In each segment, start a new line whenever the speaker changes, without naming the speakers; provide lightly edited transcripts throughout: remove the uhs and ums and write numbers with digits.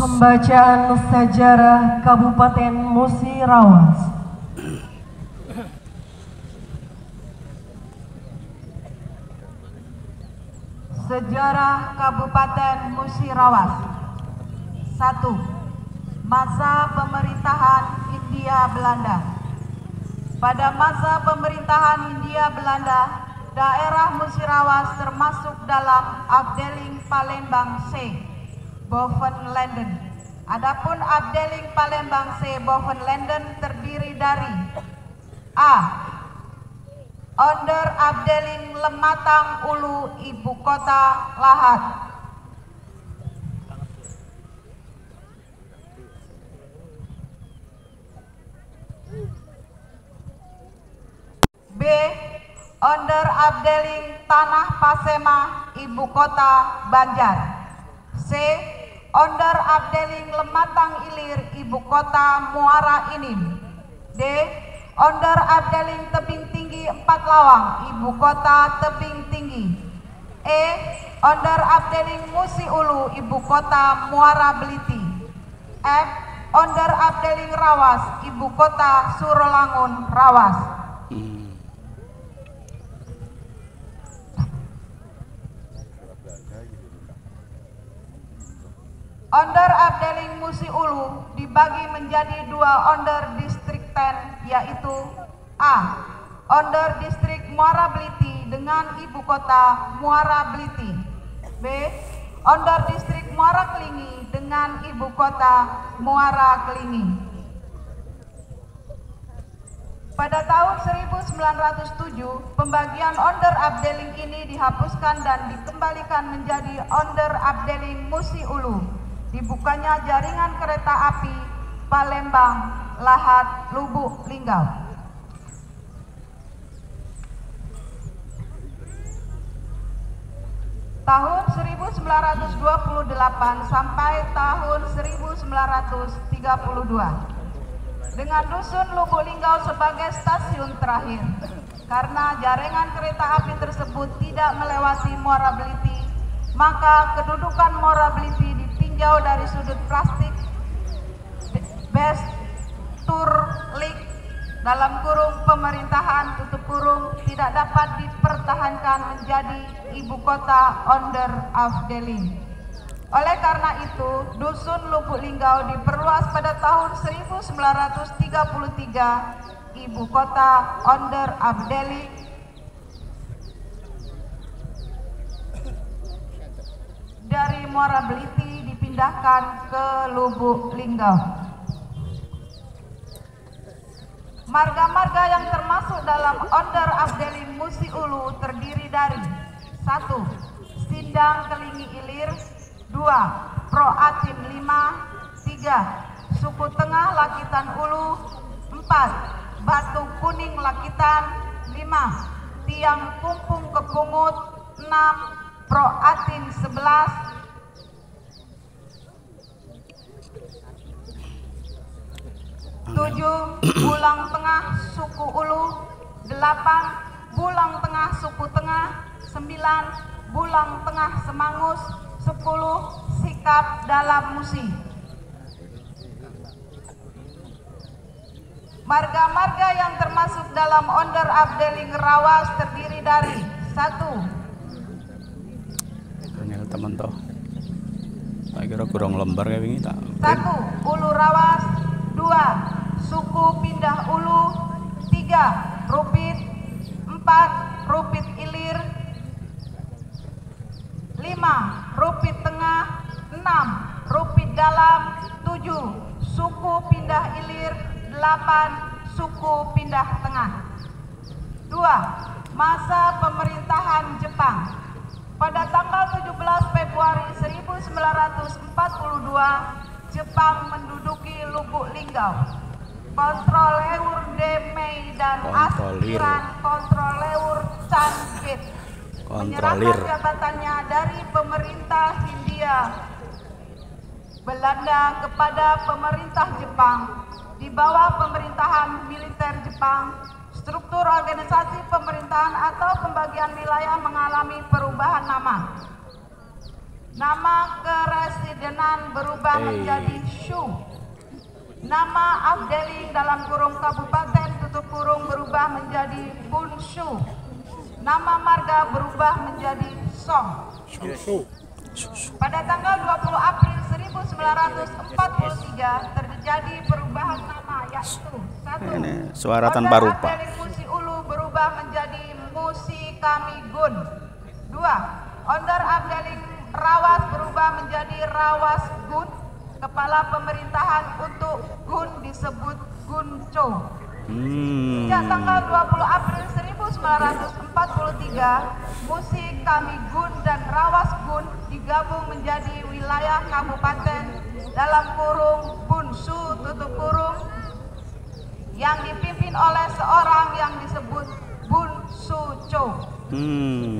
Pembacaan sejarah Kabupaten Musirawas. Sejarah Kabupaten Musirawas. 1. Masa pemerintahan Hindia Belanda. Pada masa pemerintahan Hindia Belanda, daerah Musirawas termasuk dalam afdeling Palembang C, Bovenlanden. Adapun afdeling Palembang C, Bovenlanden terdiri dari A. Onder afdeling Lematang Ulu, ibu kota Lahat. B. Onder afdeling Tanah Pasema, ibu kota Banjar. C. Onder afdeling Lematang Ilir, ibu kota Muara Inim. D. Onder afdeling Tebing Tinggi Empat Lawang, ibu kota Tebing Tinggi. E. Onder afdeling Musi Ulu, ibu kota Muara Beliti. F. Onder afdeling Rawas, ibu kota Surolangun Rawas. Onder afdeling Musi Ulu dibagi menjadi 2 onder distrik ten, yaitu A. Onder distrik Muara Beliti dengan ibu kota Muara Beliti. B. Onder distrik Muara Kelingi dengan ibu kota Muara Kelingi. Pada tahun 1907, pembagian onder afdeling ini dihapuskan dan dikembalikan menjadi onder afdeling Musi Ulu. Dibukanya jaringan kereta api Palembang, Lahat, Lubuk Linggau. Tahun 1928 sampai tahun 1932 dengan dusun Lubuk Linggau sebagai stasiun terakhir. Karena jaringan kereta api tersebut tidak melewati Muara Beliti, maka kedudukan Muara Beliti ditinjau dari sudut plastik Besturlik dalam kurung pemerintahan tutup kurung tidak dapat dipertahankan menjadi ibu kota onder afdeling. Oleh karena itu, dusun Lubuk Linggau diperluas pada tahun 1933, ibu kota onder afdeling dari Muara Beliti dipindahkan ke Lubuk Linggau. Marga-marga yang termasuk dalam onder afdeling Musi Ulu terdiri dari 1. Sindang Kelingi Ilir. 2. Pro Atim 5. 3. Suku Tengah Lakitan Ulu. 4. Batu Kuning Lakitan. 5. Tiang Kumpung Kepungut. 6. Pro Atim 11. 7. Bulang Tengah Suku Ulu. 8. Bulang Tengah Suku Tengah. 9. Bulang Tengah Semangus. 10. Sikap Dalam Musi. Marga-marga yang termasuk dalam onder afdeling Rawas terdiri dari 1.
Teman toh, tak kira kurang lembar kayak ini tak.
1. Ulu Rawas. 2. Suku Pindah Ulu. 3. Rupit. 4. Rupit Ilir. 5. Rupit Tengah. 6. Rupit Dalam. 7. Suku Pindah Ilir. 8. Suku Pindah Tengah. 2. Masa pemerintahan Jepang. Pada tanggal 17 Februari 1942, Jepang menduduki Lubuk Linggau. Kontroleur Demei dan aspiran kontroleur Cankit menyerahkan jabatannya dari pemerintah Hindia Belanda kepada pemerintah Jepang. Di bawah pemerintahan militer Jepang, struktur organisasi pemerintahan atau pembagian wilayah mengalami perubahan nama. Nama keresidenan berubah menjadi Shu. Nama Afdeling dalam kurung kabupaten tutup kurung berubah menjadi Bunshu. Nama marga berubah menjadi Song. Pada tanggal 20 April 1943 terjadi perubahan nama, yaitu 1.
Suara tanpa rupa.
Afdeling Musi Ulu berubah menjadi Musi Kamigun. 2. Onder Afdeling Rawas berubah menjadi Rawas Gun. Kepala pemerintahan untuk Gun disebut Gunco. Sejak tanggal 20 April 1943, Musi Kamigun dan Rawas Gun digabung menjadi wilayah kabupaten dalam kurung Bunsu tutup kurung yang dipimpin oleh seorang yang disebut Bunsucho.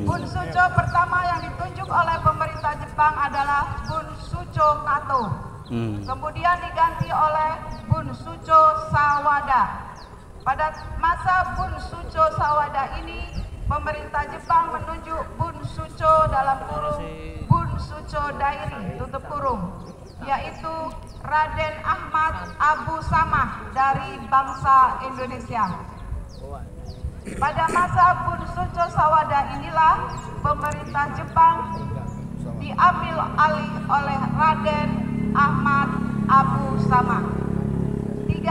Bunsucho pertama yang ditunjuk oleh pemerintah Jepang adalah Bunsucho Kato. Kemudian diganti oleh Bunsucho Sawada. Pada masa Bunsucho Sawada ini, pemerintah Jepang menunjuk Bunsucho dalam kurung Bunsucho Dairi tutup kurung, yaitu Raden Ahmad Abu Samah dari bangsa Indonesia. Pada masa Bunsucho Sawada inilah pemerintah Jepang diambil alih oleh Raden Ahmad Abu Samah. 3.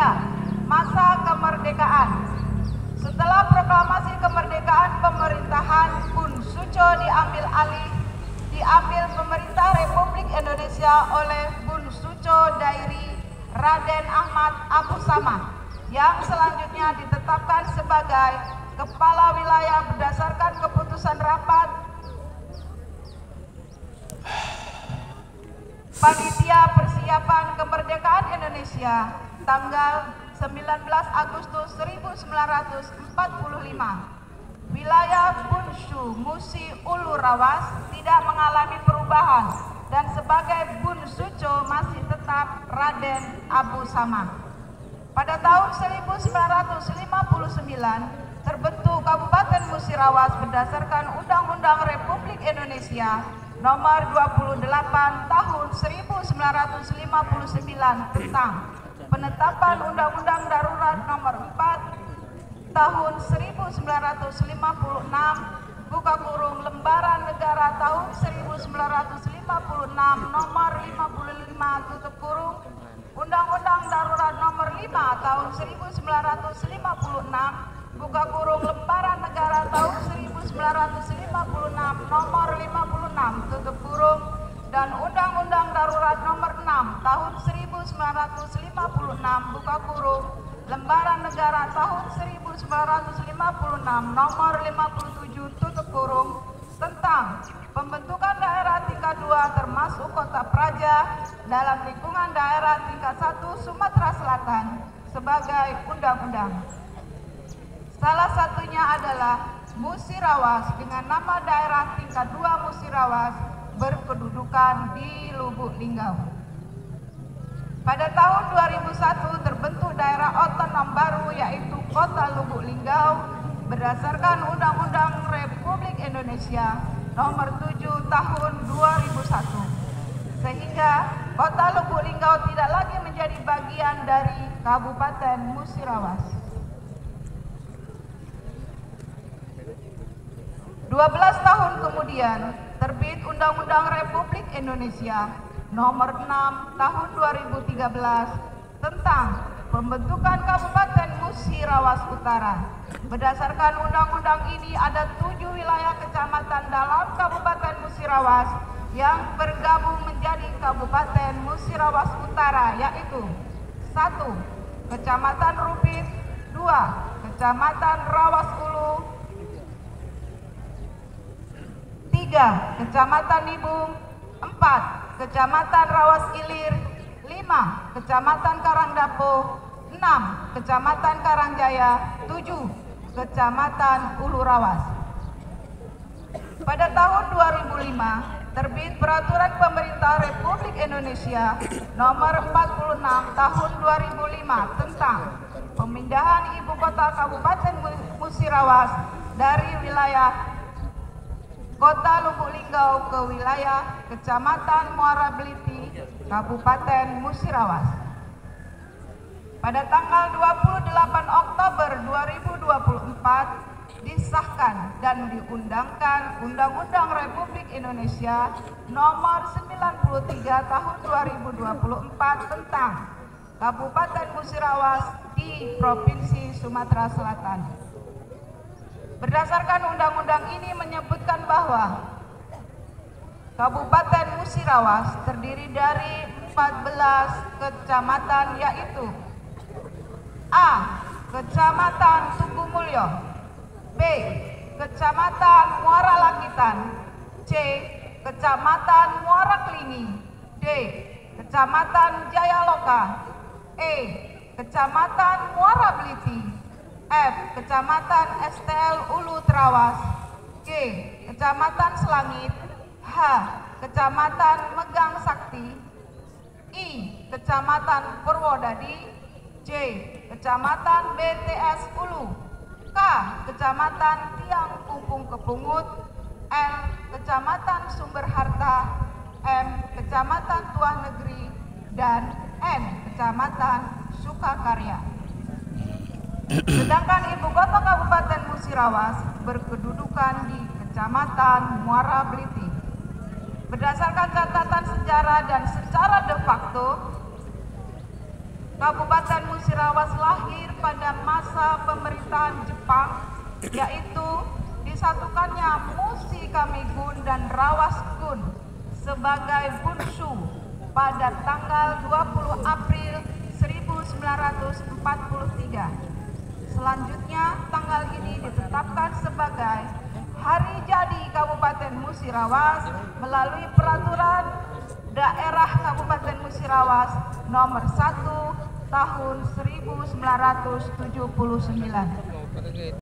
Masa kemerdekaan. Setelah proklamasi kemerdekaan, pemerintahan Bunsucho diambil pemerintah Republik Indonesia oleh Bunsucho Dairi Raden Ahmad Abu Samah, yang selanjutnya ditetapkan sebagai kepala wilayah berdasarkan keputusan rapat Panitia Persiapan Kemerdekaan Indonesia tanggal 19 Agustus 1945. Wilayah Bunshu Musi Ulu Rawas tidak mengalami perubahan dan sebagai Bunsucho masih tetap Raden Abu Samah. Pada tahun 1959 terbentuk Kabupaten Musirawas berdasarkan Undang-Undang Republik Indonesia Nomor 28 Tahun 1959 tentang penetapan Undang-Undang Darurat Nomor 4 Tahun 1956 buka kurung Lembaran Negara Tahun 1956 Nomor 55 tutup kurung Undang-Undang Darurat Nomor 5 Tahun 1956 buka kurung Lembaran Negara Tahun 1956 Nomor 56 tutup kurung dan Undang-Undang Darurat Nomor 6 Tahun 1956 buka kurung Lembaran Negara Tahun 1956 Nomor 57 tutup kurung tentang pembentukan daerah tingkat 2 termasuk Kota Praja dalam lingkungan daerah tingkat 1 Sumatera Selatan sebagai undang-undang. Salah satunya adalah Musirawas dengan nama daerah tingkat 2 Musirawas berkedudukan di Lubuk Linggau. Pada tahun 2001 terbentuk daerah otonom baru yaitu Kota Lubuk Linggau berdasarkan Undang-Undang Republik Indonesia Nomor 7 Tahun 2001. Sehingga Kota Lubuk Linggau tidak lagi menjadi bagian dari Kabupaten Musirawas. 12 tahun kemudian terbit Undang-Undang Republik Indonesia Nomor 6 Tahun 2013 tentang pembentukan Kabupaten Musirawas Utara. Berdasarkan undang-undang ini ada 7 wilayah kecamatan dalam Kabupaten Musirawas yang bergabung menjadi Kabupaten Musirawas Utara, yaitu 1. Kecamatan Rupit, 2. Kecamatan Rawas Ulu, 3. Kecamatan Nibung, 4. Kecamatan Rawas Ilir, 5. Kecamatan Karangdapo, 6. Kecamatan Karangjaya, 7. Kecamatan Ulu Rawas. Pada tahun 2005 terbit Peraturan Pemerintah Republik Indonesia Nomor 46 Tahun 2005 tentang pemindahan ibu kota Kabupaten Musirawas dari wilayah Kota Lubuk Linggau ke wilayah Kecamatan Muara Beliti, Kabupaten Musirawas. Pada tanggal 28 Oktober 2024 disahkan dan diundangkan Undang-Undang Republik Indonesia Nomor 93 Tahun 2024 tentang Kabupaten Musirawas di Provinsi Sumatera Selatan. Berdasarkan undang-undang ini menyebutkan bahwa Kabupaten Musirawas terdiri dari 14 kecamatan, yaitu A. Kecamatan Tugu Mulyo, B. Kecamatan Muara Lakitan, C. Kecamatan Muara Kelingi, D. Kecamatan Jayaloka, E. Kecamatan Muara Beliti, F. Kecamatan STL Ulu Trawas, G. Kecamatan Selangit, H. Kecamatan Megang Sakti, I. Kecamatan Purwodadi, J. Kecamatan BTS Ulu, K. Kecamatan Tiang Kumpung Kepungut, L. Kecamatan Sumber Harta, M. Kecamatan Tuah Negeri, dan N. Kecamatan Sukakarya. Sedangkan ibu kota Kabupaten Musirawas berkedudukan di Kecamatan Muara Beliti. Berdasarkan catatan sejarah dan secara de facto, Kabupaten Musirawas lahir pada masa pemerintahan Jepang, yaitu disatukannya Musi Kamigun dan Rawasgun sebagai Bunshu pada tanggal 20 April 1943. Selanjutnya, tanggal ini ditetapkan sebagai Hari Jadi Kabupaten Musirawas melalui Peraturan Daerah Kabupaten Musirawas Nomor 1 Tahun 1979.